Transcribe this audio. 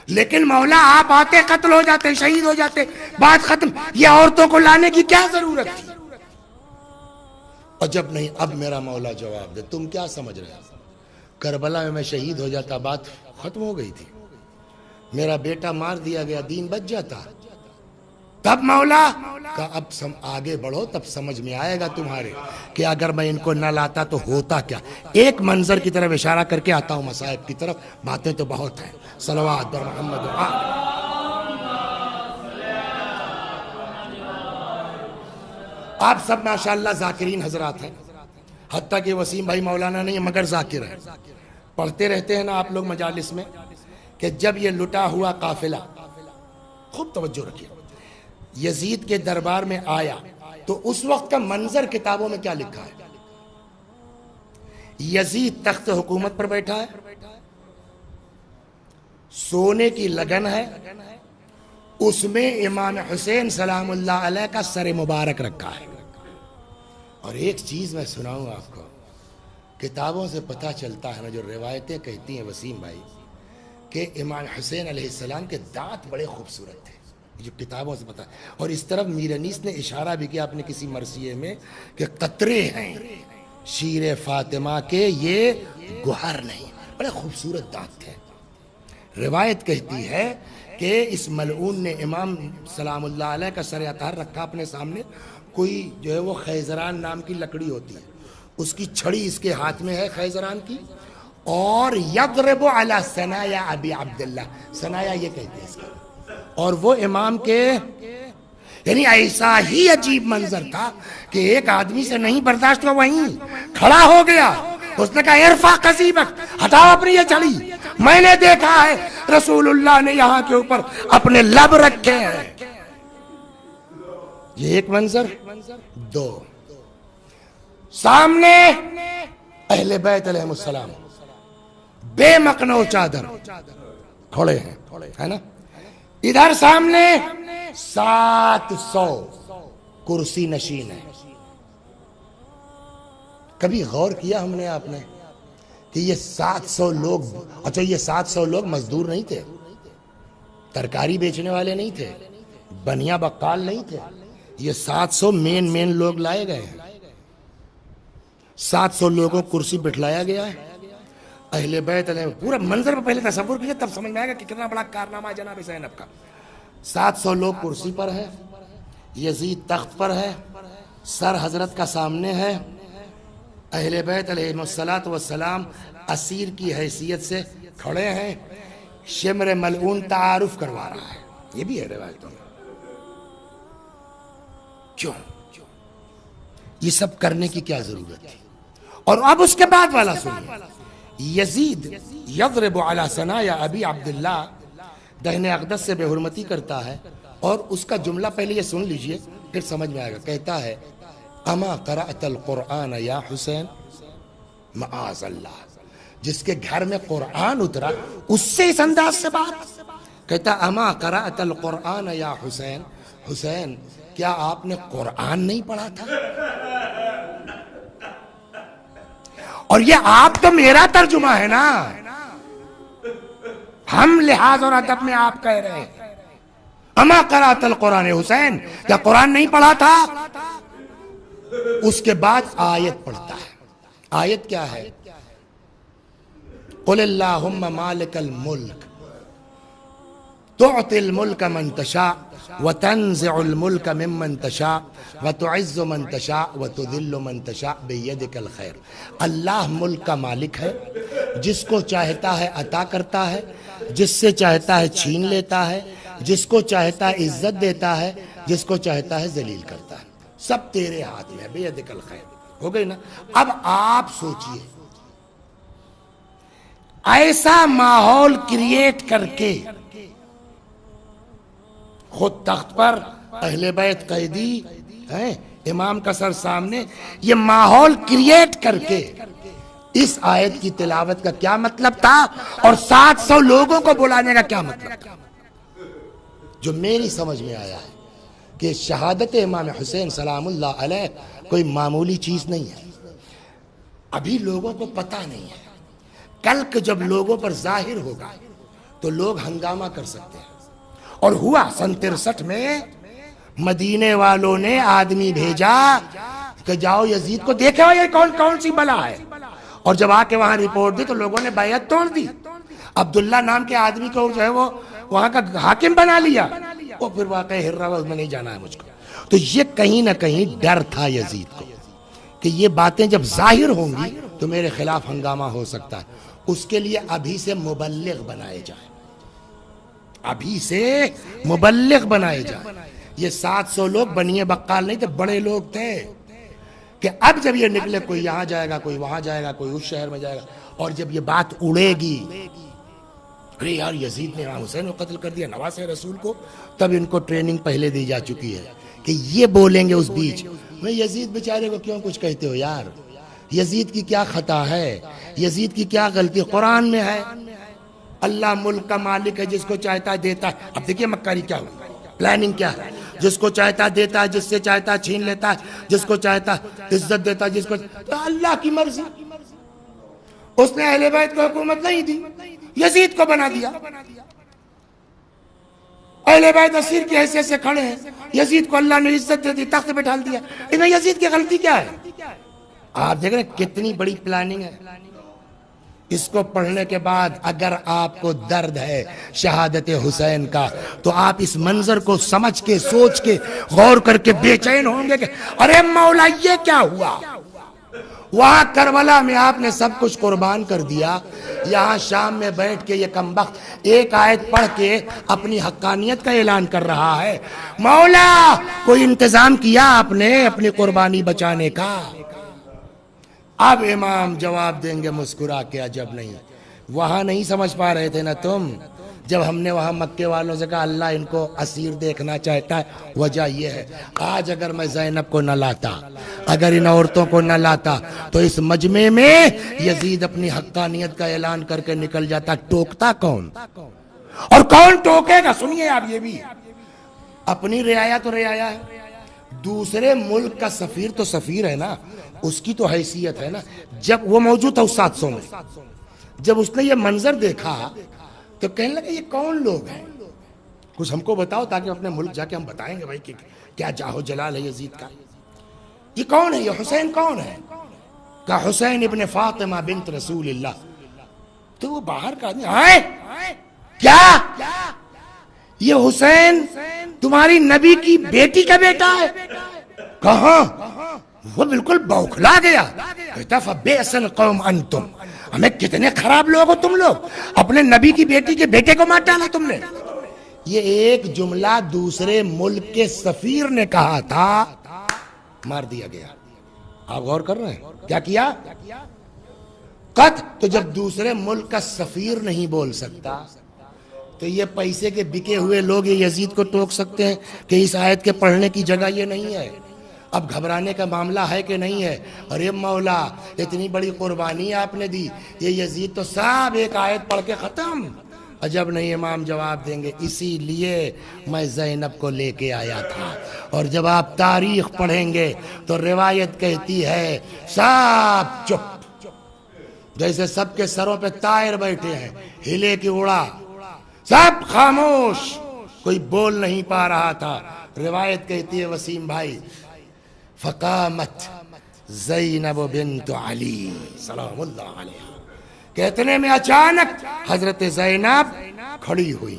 لیکن مولا آپ آتے قتل ہو جاتے، شہید ہو جاتے، بات ختم. یہ عورتوں کو لانے کی کیا ضرورت تھی؟ اور جب نہیں، اب میرا مولا جواب دے، تم کیا سمجھ رہے ہو؟ کربلا میں شہید ہو جاتا، بات ختم ہو گئی تھی. میرا بیٹا مار دیا گیا، دین بچ جاتا. تب مولا کہ اب آگے بڑھو، تب سمجھ میں آئے گا تمہارے کہ اگر میں ان کو نہ لاتا تو ہوتا کیا. ایک منظر کی طرف اشارہ کر کے آتا ہوں مصائب کی طرف. باتیں تو بہت ہیں. صلوات بر محمد. آپ سب ماشاءاللہ ذاکرین حضرات ہیں، حتیٰ کہ وسیم بھائی مولانا نہیں مگر ذاکر ہیں. پڑھتے رہتے ہیں نا آپ لوگ مجالس میں کہ جب یہ لٹا ہوا قافلہ، خوب توجہ رکھیے، یزید کے دربار میں آیا تو اس وقت کا منظر کتابوں میں کیا لکھا ہے؟ یزید تخت حکومت پر بیٹھا ہے، سونے کی لگن ہے، اس میں امام حسین سلام اللہ علیہ کا سر مبارک رکھا ہے. اور ایک چیز میں سناؤں آپ کو، کتابوں سے پتہ چلتا ہے نا، جو روایتیں کہتی ہیں وسیم بھائی کہ امام حسین علیہ السلام کے دانت بڑے خوبصورت تھے، جو کتابوں سے پتہ. اور اس طرف میر انیس نے اشارہ بھی کیا اپنے کسی مرثیے میں کہ قطرے ہیں شیر فاطمہ کے، یہ گوہر نہیں. بڑے خوبصورت دانت تھے. روایت کہتی ہے کہ اس ملعون نے امام سلام اللہ علیہ کا سر اطہر رکھا اپنے سامنے. کوئی جو ہے وہ خیزران نام کی لکڑی ہوتی ہے، اس کی چھڑی اس کے ہاتھ میں ہے خیزران کی، اور یضرب علی ثنایا ابی عبداللہ، ثنایا یہ کہتے ہیں اس کا. اور وہ امام کے، یعنی ایسا ہی عجیب منظر تھا کہ ایک آدمی سے نہیں برداشت ہوا، وہیں کھڑا ہو گیا. اس نے کہا ارفع قصیبک، ہٹاؤ اپنی یہ چھڑی، میں نے دیکھا ہے رسول اللہ نے یہاں کے اوپر اپنے لب رکھے ہیں. یہ ایک منظر. دو، سامنے اہل بیت علیہ السلام بے مقنع چادر کھڑے ہیں، ہے نا. ادھر سامنے 700 کرسی نشین ہیں. کبھی غور کیا ہم نے آپ نے کہ یہ 700 لوگ، اچھا یہ 700 لوگ مزدور نہیں تھے، ترکاری بیچنے والے نہیں تھے، بنیا بقال نہیں تھے. یہ 700 مین لوگ لائے گئے ہیں. 700 لوگوں کو کرسی بٹھلایا گیا ہے. اہل بیت علیہ، پورا منظر پہ پہلے تصور کیجئے تب سمجھ میں آئے گا کہ کتنا بڑا کارنامہ جناب زینب کا. 700 لوگ کرسی پر ہے، یزید تخت پر ہے، سر حضرت کا سامنے ہے. اہل بیت علیہ السلام اسیر کی حیثیت سے کھڑے ہیں. شمر ملعون تعارف کروا رہا ہے. یہ بھی ہے روایتوں میں. کیوں یہ سب کرنے کی کیا ضرورت تھی؟ اور اب اس کے بعد والا سنیے. یزید یضرب علی ثنایا ابی عبداللہ، دہن اقدس سے بے حرمتی کرتا ہے. اور اس کا جملہ پہلے یہ سن لیجئے پھر سمجھ میں آئے گا. کہتا ہے اما قرأت القرآن یا حسین، معاذ اللہ، جس کے گھر میں قرآن اترا اس سے اس انداز سے بات. کہتا اما قرأت القرآن یا حسین، حسین کیا آپ نے قرآن نہیں پڑھا تھا؟ اور یہ آپ تو میرا ترجمہ ہے نا، ہم لحاظ اور ادب میں آپ کہہ رہے ہیں اما قرأت القرآن، حسین کیا قرآن نہیں پڑھا تھا؟ اس کے بعد آیت پڑھتا ہے. آیت کیا ہے؟ قل اللہم مالک الملک تعطی الملک من تشاء وتنزع الملک ممن تشاء وتعز من تشاء وتذل من تشاء بیدک الخیر. اللہ ملک کا مالک ہے، جس کو چاہتا ہے عطا کرتا ہے، جس سے چاہتا ہے چھین لیتا ہے، جس کو چاہتا ہے عزت دیتا ہے، جس کو چاہتا ہے ذلیل کرتا ہے. سب تیرے ہاتھ میں ہے، بیدک الخیر. ہو گئی نا. اب آپ سوچئے ایسا ماحول کریٹ کر کے، خود تخت پر، اہل بیت قیدی ہیں، امام کا سر سامنے، یہ ماحول کریٹ کر کے اس آیت کی تلاوت کا کیا مطلب تھا اور 700 لوگوں کو بلانے کا کیا مطلب تھا؟ جو میری سمجھ میں آیا ہے کہ شہادت امام حسین سلام اللہ علیہ کوئی معمولی چیز نہیں ہے. ابھی لوگوں کو پتہ نہیں ہے، کل جب لوگوں پر ظاہر ہوگا تو لوگ ہنگامہ کر سکتے ہیں. اور ہوا سن 63 میں مدینے والوں نے آدمی بھیجا کہ جاؤ یزید کو دیکھے ہو یہ کون سی بلا ہے. اور جب آ کے وہاں رپورٹ دی تو لوگوں نے بیعت توڑ دی. عبداللہ نام کے آدمی کو جو ہے وہ وہاں کا حاکم بنا لیا. وہ پھر واقع ہررا میں نہیں جانا ہے مجھ کو. تو یہ کہیں نہ کہیں ڈر تھا یزید کو کہ یہ باتیں جب ظاہر ہوں گی تو میرے خلاف ہنگامہ ہو سکتا ہے. اس کے لیے ابھی سے مبلغ بنائے جائیں. ابھی سے مبلغ بنائے جائیں. یہ 700 لوگ بنیے بقال نہیں تھے, بڑے لوگ تھے کہ اب جب یہ نکلے کوئی یہاں جائے گا, کوئی وہاں جائے گا, کوئی اس شہر میں جائے گا, اور جب یہ بات اڑے گی ارے یار یزید نے امام حسین کو قتل کر دیا, نواسے رسول کو, تب ان کو ٹریننگ پہلے دی جا چکی ہے کہ یہ بولیں گے اس بیچ میں یزید بیچارے کو کیوں کچھ کہتے ہو یار, یزید کی کیا خطا ہے, یزید کی کیا غلطی. قرآن میں ہے اللہ ملک کا مالک ہے, جس کو چاہتا ہے دیتا ہے. اب دیکھیے مکاری کیا ہوئی, پلاننگ کیا ہے, جس کو چاہتا ہے دیتا ہے, جس سے چاہتا ہے چھین لیتا ہے, جس کو چاہتا ہے عزت دیتا ہے, جس کو تو اللہ کی مرضی. اس نے اہل بیت کو حکومت نہیں دی, یزید کو بنا دیا. اہل بیت اسیر کی حیثیت سے کھڑے ہیں, یزید کو اللہ نے عزت دے دی, تخت پہ بٹھا دیا. اس میں یزید کی غلطی کیا ہے؟ آپ دیکھ رہے ہیں کتنی بڑی پلاننگ ہے. اس کو پڑھنے کے بعد اگر آپ کو درد ہے شہادت حسین کا تو آپ اس منظر کو سمجھ کے سوچ کے غور کر کے بے چین ہوں گے کہ ارے مولا یہ کیا ہوا. وہاں کربلا میں آپ نے سب کچھ قربان کر دیا, یہاں شام میں بیٹھ کے یہ کمبخت ایک آیت پڑھ کے اپنی حقانیت کا اعلان کر رہا ہے. مولا کوئی انتظام کیا آپ نے اپنی قربانی بچانے کا؟ اب امام جواب دیں گے مسکرا کے عجب نہیں, وہاں نہیں سمجھ پا رہے تھے نا تم, جب ہم نے وہاں مکے والوں سے کہا اللہ ان کو اسیر دیکھنا چاہتا ہے. وجہ یہ ہے آج اگر میں زینب کو نہ لاتا, اگر ان عورتوں کو نہ لاتا تو اس مجمع میں یزید اپنی حقانیت کا اعلان کر کے نکل جاتا. ٹوکتا کون اور کون ٹوکے گا؟ سنیے آپ یہ بھی, اپنی رعایا تو رعایا ہے, دوسرے ملک کا سفیر تو سفیر ہے نا, اس کی تو حیثیت ہے نا. جب وہ موجود تھا اس 700 میں, جب اس نے یہ منظر دیکھا تو کہنے لگا یہ کون لوگ ہیں, کچھ ہم کو بتاؤ تاکہ اپنے ملک جا کے ہم بتائیں گے بھائی کہ کیا جاہو جلال ہے یزید کا. یہ کون ہے, یہ حسین کون ہے؟ کہا حسین ابن فاطمہ بنت رسول اللہ. تو وہ باہر کا آدمی آئے کیا یہ حسین تمہاری نبی کی بیٹی کا بیٹا ہے؟ کہاں؟ وہ بالکل بوکھلا گیا, کہتا فبئس القوم انتم, ہمیں کتنے خراب لوگ ہو تم لوگ, اپنے نبی کی بیٹی کے بیٹے کو مار ڈالا تم نے. یہ ایک جملہ دوسرے ملک کے سفیر نے کہا تھا, مار دیا گیا. آپ غور کر رہے ہیں کیا کیا؟ قط. تو جب دوسرے ملک کا سفیر نہیں بول سکتا تو یہ پیسے کے بکے ہوئے لوگ یہ یزید کو ٹوک سکتے ہیں کہ اس آیت کے پڑھنے کی جگہ یہ نہیں ہے. اب گھبرانے کا معاملہ ہے کہ نہیں ہے؟ ارے مولا اتنی بڑی قربانی آپ نے دی, یہ یزید تو سب ایک آیت پڑھ کے ختم. عجب نہیں, امام جواب دیں گے اسی لیے میں زینب کو لے کے آیا تھا. اور جب آپ تاریخ پڑھیں گے تو روایت کہتی ہے سب چپ, جیسے سب کے سروں پہ طائر بیٹھے ہیں, ہلے کی اڑا, سب خاموش, کوئی بول نہیں پا رہا تھا. روایت کہتی ہے وسیم بھائی فقامت زینب بنت علی سلام اللہ علیہ, کہتے میں اچانک حضرت زینب کھڑی ہوئی.